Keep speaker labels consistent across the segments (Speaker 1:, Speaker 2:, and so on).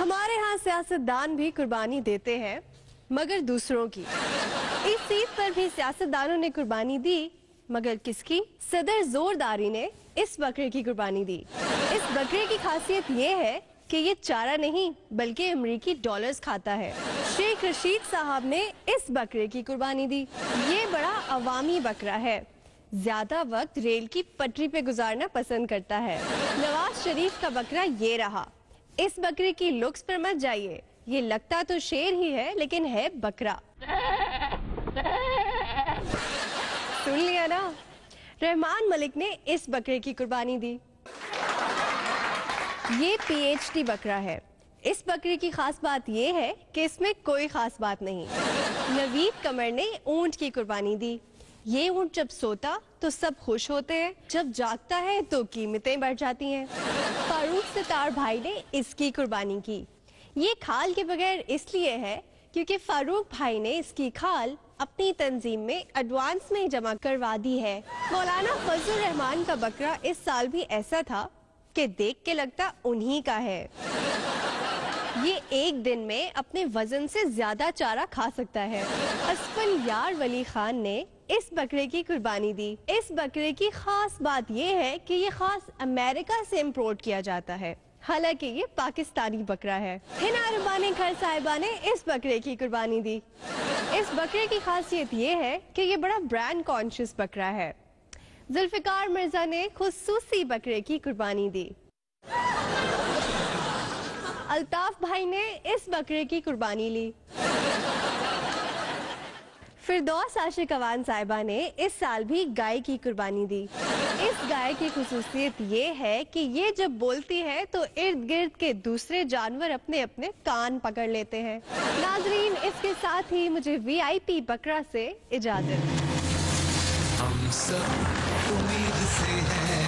Speaker 1: हमारे यहाँ सियासतदान भी कुर्बानी देते हैं, मगर दूसरों की। इस सीट पर भी सियासतदानों ने कुर्बानी दी, मगर किसकी? सदर जोरदारी ने इस बकरे की कुर्बानी दी। इस बकरे की खासियत ये है कि ये चारा नहीं बल्कि अमरीकी डॉलर्स खाता है। शेख रशीद साहब ने इस बकरे की कुर्बानी दी। ये बड़ा अवामी बकरा है, ज्यादा वक्त रेल की पटरी पे गुजारना पसंद करता है। नवाज शरीफ का बकरा ये रहा। इस बकरे की लुक्स पर मत जाइए, ये लगता तो शेर ही है लेकिन है बकरा। सुन लिया ना, रहमान मलिक ने इस बकरे की कुर्बानी दी। ये PhD बकरा है। इस बकरे की खास बात ये है कि इसमें कोई खास बात नहीं। नवीद कमर ने ऊंट की कुर्बानी दी। ये ऊंट जब सोता तो सब खुश होते हैं, जब जागता है तो कीमतें बढ़ जाती हैं। फारूक सितार भाई ने इसकी कुर्बानी की। ये खाल के बगैर इसलिए है क्योंकि फारूक भाई ने इसकी खाल अपनी तंजीम में एडवांस में जमा करवा दी है। मौलाना फजल रहमान का बकरा इस साल भी ऐसा था कि देख के लगता उन्हीं का है। ये एक दिन में अपने वजन से ज्यादा चारा खा सकता है। असफल यार वली खान ने इस बकरे की कुर्बानी दी। इस बकरे की खास बात ये है कि ये खास अमेरिका से इम्पोर्ट किया जाता है, हालांकि ये पाकिस्तानी बकरा है। हिना रब्बानी खर साहिबा ने इस बकरे की कुर्बानी दी। इस बकरे की खासियत ये है कि ये बड़ा ब्रांड कॉन्शियस बकरा है। जुल्फिकार मिर्जा ने खुसूसी बकरे की कुर्बानी दी। अल्ताफ भाई ने इस बकरे की कुर्बानी ली। फिरदौस आशिक अवान साहिबा ने इस साल भी गाय की कुर्बानी दी। इस गाय की खुसूसियत ये है कि ये जब बोलती है तो इर्द गिर्द के दूसरे जानवर अपने अपने कान पकड़ लेते हैं। नाजरीन, इसके साथ ही मुझे VIP बकरा से इजाजत।
Speaker 2: हम सब उम्मीद से हैं।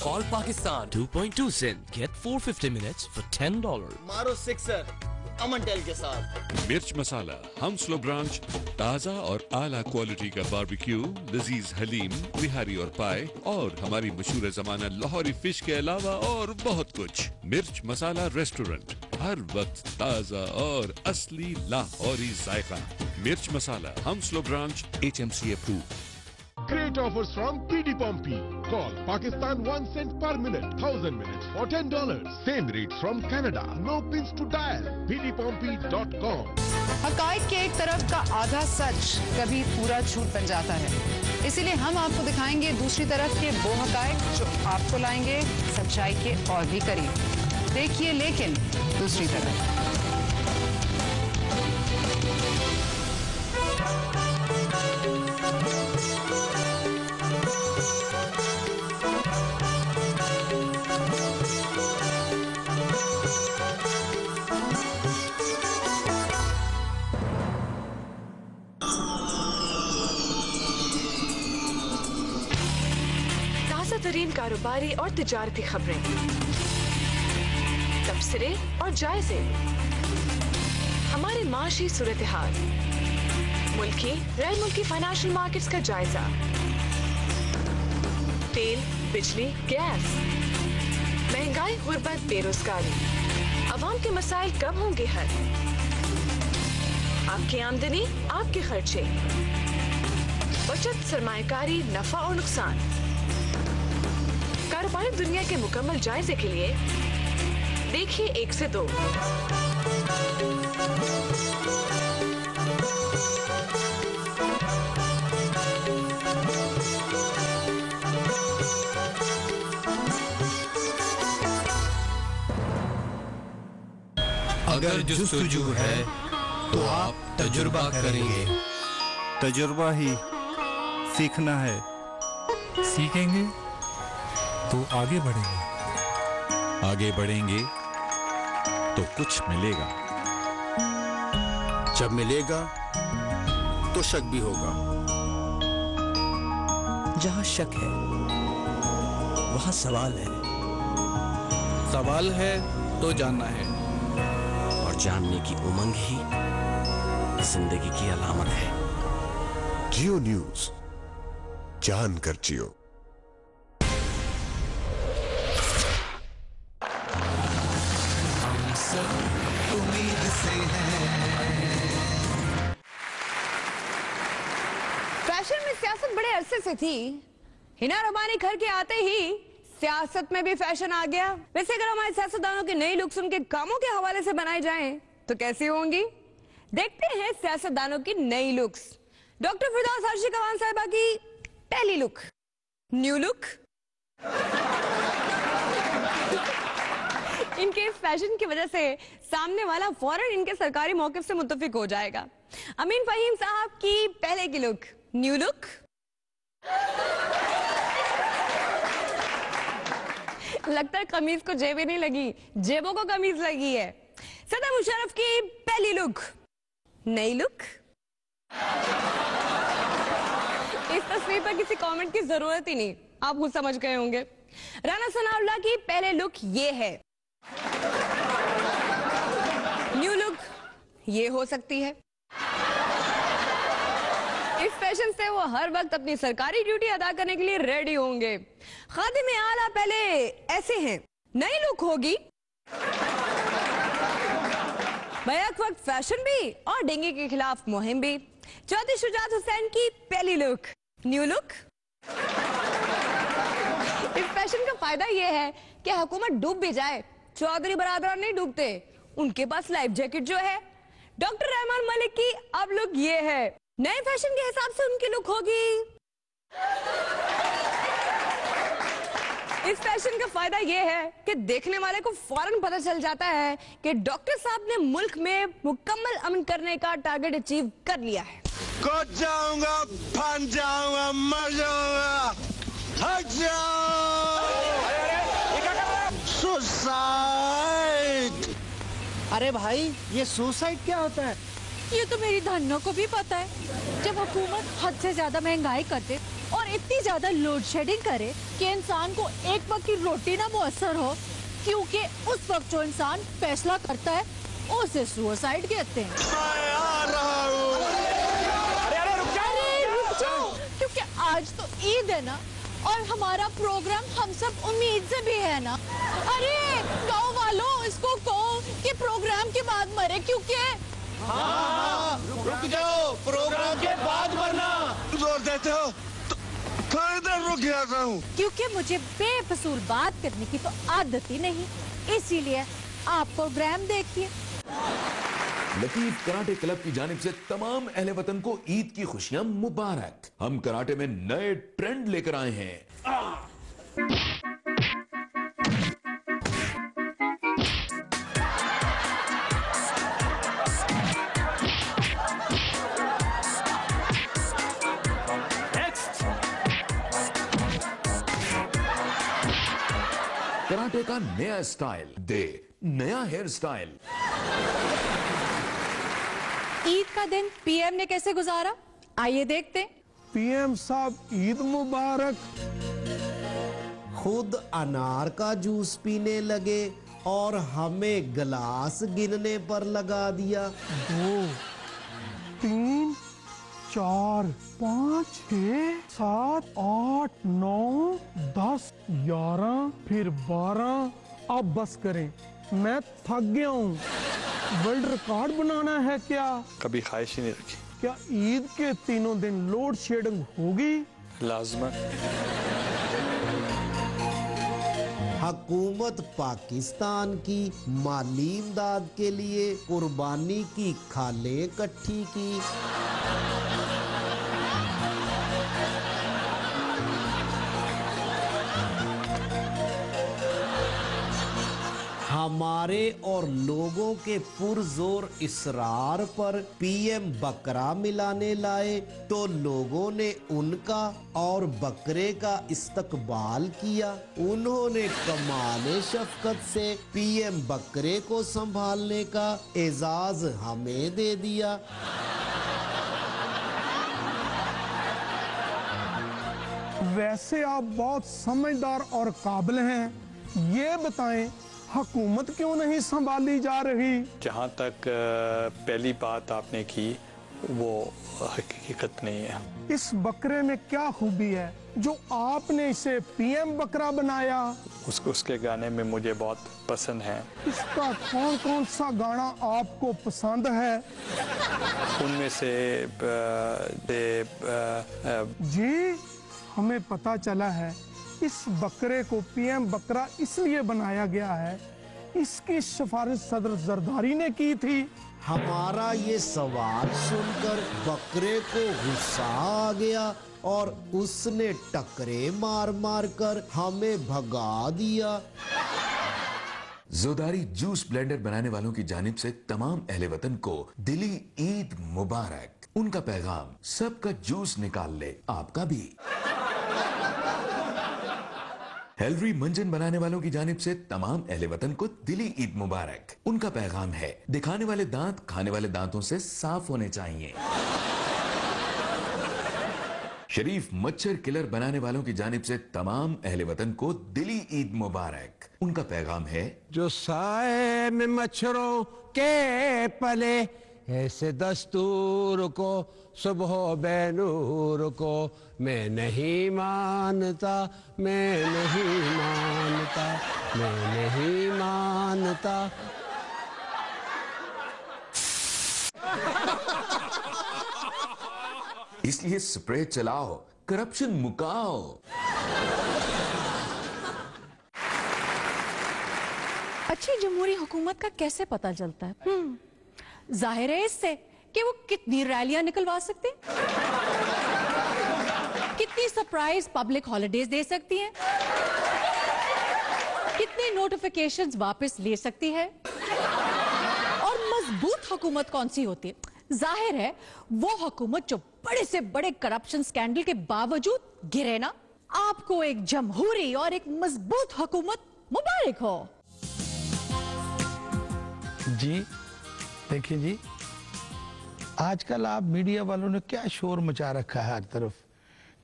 Speaker 3: Call Pakistan 2.2 cent. Get 450 minutes for $10.
Speaker 4: मारो सिक्सर अमन टेल के साथ।
Speaker 5: मिर्च मसाला हम स्लो ब्रांच, ताज़ा और आला क्वालिटी का बारबेक्यू, लजीज हलीम, बिहारी और पाए, और हमारी मशहूर ज़माना लाहौरी फिश के अलावा और बहुत कुछ। मिर्च मसाला रेस्टोरेंट, हर वक्त ताज़ा और असली लाहौरी जायका। मिर्च मसाला हम slow branch, HMC approved.
Speaker 6: Great offers from PD Pompi. Call Pakistan 1 cent per minute, 1000 minutes for $10. Same rates from Canada. No pins to dial. PDPompi.com.
Speaker 7: हकाइक के एक तरफ का आधा सच कभी पूरा झूठ बन जाता है, इसीलिए हम आपको दिखाएंगे दूसरी तरफ के वो हकाइक जो आपको लाएंगे सच्चाई के और भी करीब। देखिए लेकिन दूसरी तरफ।
Speaker 8: तरीन कारोबारी और तिजारती खबरें, तबसरे और जायजे, हमारे माशी सूरत हाल, मुल्की गैर मुल्की फाइनेंशियल मार्केट्स का जायजा, तेल, बिजली, गैस, महंगाई, गुर्बत, बेरोजगारी, अवाम के मसाइल कब होंगे हल, आपकी आमदनी, आपके खर्चे, बचत, सरमायाकारी, नफा और नुकसान। कारोबारी दुनिया के मुकम्मल जायजे के लिए देखिए 1 से 2।
Speaker 2: अगर जुस्तुजू है तो आप तजुर्बा करेंगे।
Speaker 9: तजुर्बा ही सीखना है।
Speaker 10: सीखेंगे तो आगे बढ़ेंगे।
Speaker 9: आगे बढ़ेंगे तो कुछ मिलेगा। जब मिलेगा तो शक भी होगा।
Speaker 2: जहां शक है वहां सवाल है।
Speaker 9: सवाल है तो जानना है,
Speaker 3: और जानने की उमंग ही जिंदगी की अलामत है।
Speaker 9: जियो न्यूज,
Speaker 6: जान कर जियो।
Speaker 11: उम्मीद से
Speaker 7: फैशन में सियासत बड़े अरसे से थी। हिना रबानी घर के आते ही सियासत में भी फैशन आ गया। वैसे अगर हमारे सियासतदानों के नई लुक्स उनके कामों के हवाले से बनाए जाएं तो कैसी होंगी? देखते हैं सियासतदानों की नई लुक्स। डॉक्टर फिरदौस अर्शी कवान साहिबा की पहली लुक, न्यू लुक। इनके इस फैशन की वजह से सामने वाला फौरन इनके सरकारी मौकिफ से मुत्तफिक हो जाएगा। अमीन फहीम साहब की पहले की लुक, न्यू लुक। लगता है कमीज को जेबें नहीं लगी, जेबों को कमीज लगी है। सदर मुशर्रफ की पहली लुक, नई लुक। इस तस्वीर पर किसी कमेंट की जरूरत ही नहीं, आप खुद समझ गए होंगे। राना सनाउल्लाह की पहले लुक ये है, न्यू लुक ये हो सकती है। इस फैशन से वो हर वक्त अपनी सरकारी ड्यूटी अदा करने के लिए रेडी होंगे। खादिम आला पहले ऐसे हैं, नई लुक होगी। बैक वक्त फैशन भी और डेंगू के खिलाफ मुहिम भी। चौधरी शुजात हुसैन की पहली लुक, न्यू लुक। इस फैशन का फायदा यह है कि हुकूमत डूब भी जाए, चौधरी बरादरान नहीं डूबते, उनके पास लाइफ जैकेट जो है। डॉक्टर रहमान मलिक की अब लुक ये है, नए फैशन के हिसाब से उनकी लुक होगी। इस फैशन का फायदा यह है कि देखने वाले को फौरन पता चल जाता है कि डॉक्टर साहब ने मुल्क में मुकम्मल अमन करने का टारगेट अचीव कर लिया है।
Speaker 11: कट जाऊंगा, फन जाऊंगा, मर जाऊंगा, थक सुसाइड।
Speaker 4: अरे भाई, ये सुसाइड क्या होता है?
Speaker 12: ये तो मेरी धन्नो को भी पता है। जब हुकूमत हद से ज्यादा महंगाई कर दे और इतनी ज्यादा लोड शेडिंग करे कि इंसान को एक वक्त की रोटी ना मुयसर हो, क्योंकि उस वक्त जो इंसान फैसला करता है उसे सुसाइड कहते हैं। अरे रुक जाओ, क्योंकि आज तो ईद है ना, और हमारा प्रोग्राम हम सब उम्मीद से भी है ना। अरे गाँव वालों, इसको कहो कि प्रोग्राम के बाद मरे, क्योंकि
Speaker 11: रुक जाओ, प्रोग्राम के बाद मरना। जोर देते हो तो थोड़ी देर रुक जाता हूँ,
Speaker 12: क्योंकि मुझे बेफजूल बात करने की तो आदत ही नहीं, इसीलिए आप प्रोग्राम देखिए।
Speaker 13: लतीफ कराटे क्लब की जानिब से तमाम अहले वतन को ईद की खुशियां मुबारक। हम कराटे में नए ट्रेंड लेकर आए हैं। कराटे का नया स्टाइल दे, नया हेयर स्टाइल।
Speaker 12: ईद का दिन पीएम ने कैसे गुजारा, आइए देखते।
Speaker 14: पीएम साहब ईद मुबारक।
Speaker 15: खुद अनार का जूस पीने लगे और हमें गिलास गिनने पर लगा दिया।
Speaker 14: 2 3 4 5 6 7 8 9 10 11 फिर 12। अब बस करें, मैं थक गया हूँ। वर्ल्ड रिकॉर्ड बनाना है क्या?
Speaker 16: कभी ख्वाहिश ही नहीं रखी।
Speaker 14: क्या ईद के तीनों दिन लोड शेडिंग होगी?
Speaker 16: लाजमन।
Speaker 15: हुकूमत पाकिस्तान की माली इमदाद के लिए कुर्बानी की खालें इकट्ठी की। हमारे और लोगों के पुरजोर इसरार पर पीएम बकरा मिलाने लाए तो लोगों ने उनका और बकरे का इस्तकबाल किया। उन्होंने कमाल शफकत से पीएम बकरे को संभालने का एजाज हमें दे दिया।
Speaker 14: वैसे आप बहुत समझदार और काबिल हैं, ये बताएं हुकूमत क्यों नहीं संभाली जा रही?
Speaker 16: जहाँ तक पहली बात आपने की, वो हकीकत नहीं है।
Speaker 14: इस बकरे में क्या खूबी है जो आपने इसे पीएम बकरा बनाया?
Speaker 16: उसके गाने में मुझे बहुत पसंद है।
Speaker 14: इसका कौन कौन सा गाना आपको पसंद है?
Speaker 16: उनमें से
Speaker 14: जी हमें पता चला है इस बकरे को पीएम बकरा इसलिए बनाया गया है, इसकी सिफारिश सदर जरदारी ने की थी।
Speaker 15: हमारा ये सवाल सुनकर बकरे को गुस्सा आ गया और उसने टकरे मार मार कर हमें भगा दिया।
Speaker 13: जोदारी जूस ब्लेंडर बनाने वालों की जानिब से तमाम अहले वतन को दिली ईद मुबारक। उनका पैगाम, सबका जूस निकाल ले, आपका भी। हेलरी मंजन बनाने वालों की जानिब से तमाम अहले वतन को दिली ईद मुबारक। उनका पैगाम है, दिखाने वाले दांत खाने वाले दांतों से साफ होने चाहिए। शरीफ मच्छर किलर बनाने वालों की जानिब से तमाम अहले वतन को दिली ईद मुबारक। उनका पैगाम है,
Speaker 17: जो साए में मच्छरों के पले, ऐसे दस्तूर को सुबह बेनूर को मैं नहीं मानता, मैं नहीं मानता, मैं नहीं मानता।
Speaker 13: इसलिए स्प्रे चलाओ, करप्शन मुकाओ।
Speaker 12: अच्छी जमहूरी हुकूमत का कैसे पता चलता है? जाहिर है इससे कि वो कितनी रैलियां निकलवा सकते हैं, कितनी सरप्राइज पब्लिक हॉलिडेज दे सकती हैं, कितने नोटिफिकेशंस वापस ले सकती है, और मजबूत हुकूमत कौन सी होती है? जाहिर है वो हुकूमत जो बड़े से बड़े करप्शन स्कैंडल के बावजूद गिरे ना। आपको एक जमहूरी और एक मजबूत हुकूमत मुबारक हो।
Speaker 14: जी देखिए जी, आजकल आप मीडिया वालों ने क्या शोर मचा रखा है हर तरफ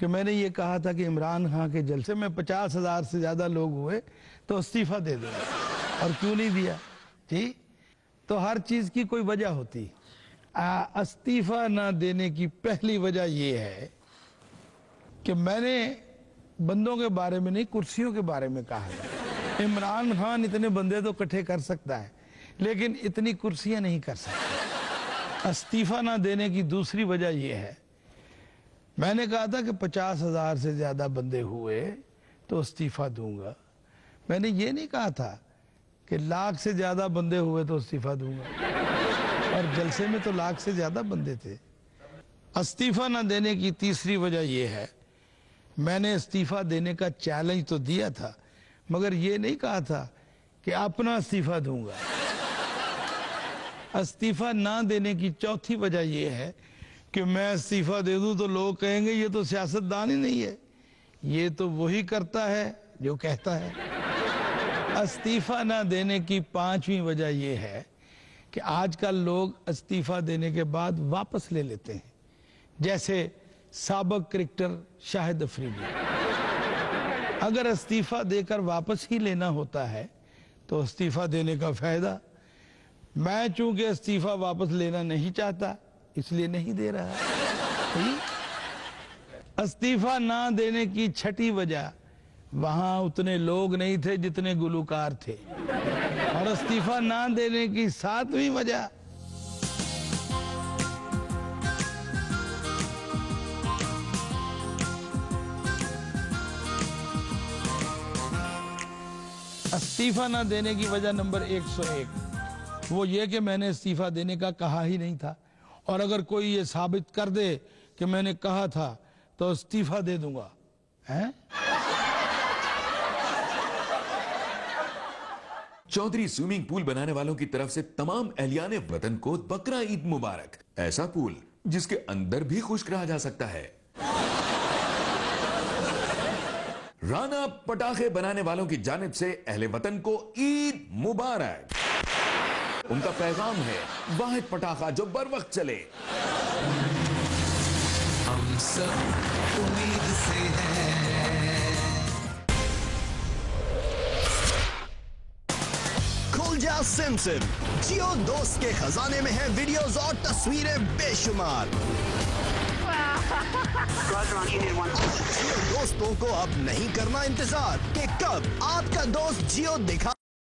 Speaker 14: कि मैंने ये कहा था कि इमरान खान के जलसे में 50,000 से ज्यादा लोग हुए तो इस्तीफा दे दो, और क्यों नहीं दिया जी? तो हर चीज की कोई वजह होती। इस्तीफा ना देने की पहली वजह यह है कि मैंने बंदों के बारे में नहीं, कुर्सियों के बारे में कहा है। इमरान खान इतने बंदे तो इकट्ठे कर सकता है, लेकिन इतनी कुर्सियां नहीं कर सकता। इस्तीफा ना देने की दूसरी वजह यह है, मैंने कहा था कि 50,000 से ज्यादा बंदे हुए तो इस्तीफा दूंगा। मैंने ये नहीं कहा था कि 1,00,000 से ज्यादा बंदे हुए तो इस्तीफा दूंगा, और जलसे में तो 1,00,000 से ज्यादा बंदे थे। इस्तीफा ना देने की तीसरी वजह यह है, मैंने इस्तीफा देने का चैलेंज तो दिया था, मगर ये नहीं कहा था कि अपना इस्तीफा दूंगा। इस्तीफा ना देने की चौथी वजह यह है कि मैं इस्तीफा दे दूं तो लोग कहेंगे ये तो सियासतदान ही नहीं है, ये तो वही करता है जो कहता है। इस्तीफा ना देने की पांचवी वजह यह है कि आजकल लोग इस्तीफा देने के बाद वापस ले लेते हैं, जैसे साबिक क्रिकेटर शाहिद अफरीदी। अगर इस्तीफा देकर वापस ही लेना होता है तो इस्तीफा देने का फायदा। मैं चूंकि इस्तीफा वापस लेना नहीं चाहता इसलिए नहीं दे रहा। इस्तीफा ना देने की छठी वजह, वहां उतने लोग नहीं थे जितने गुलूकार थे। और इस्तीफा ना देने की सातवीं वजह, इस्तीफा ना देने की वजह नंबर 101, वो ये कि मैंने इस्तीफा देने का कहा ही नहीं था, और अगर कोई ये साबित कर दे कि मैंने कहा था तो इस्तीफा दे दूंगा। हैं?
Speaker 13: चौधरी स्विमिंग पूल बनाने वालों की तरफ से तमाम अहलियाने वतन को बकरा ईद मुबारक। ऐसा पूल जिसके अंदर भी खुश्क रहा जा सकता है। राना पटाखे बनाने वालों की जानिब से अहले वतन को ईद मुबारक। उनका पैगाम है, वाहिद पटाखा जो बर वक्त चले।
Speaker 2: हम सब उम्मीद से हैं।
Speaker 15: खुल जा
Speaker 18: सिम सिम। जियो दोस्त के खजाने में है वीडियोस और तस्वीरें बेशुमार। जियो दोस्तों को अब नहीं करना इंतजार कि कब आपका दोस्त जियो दिखा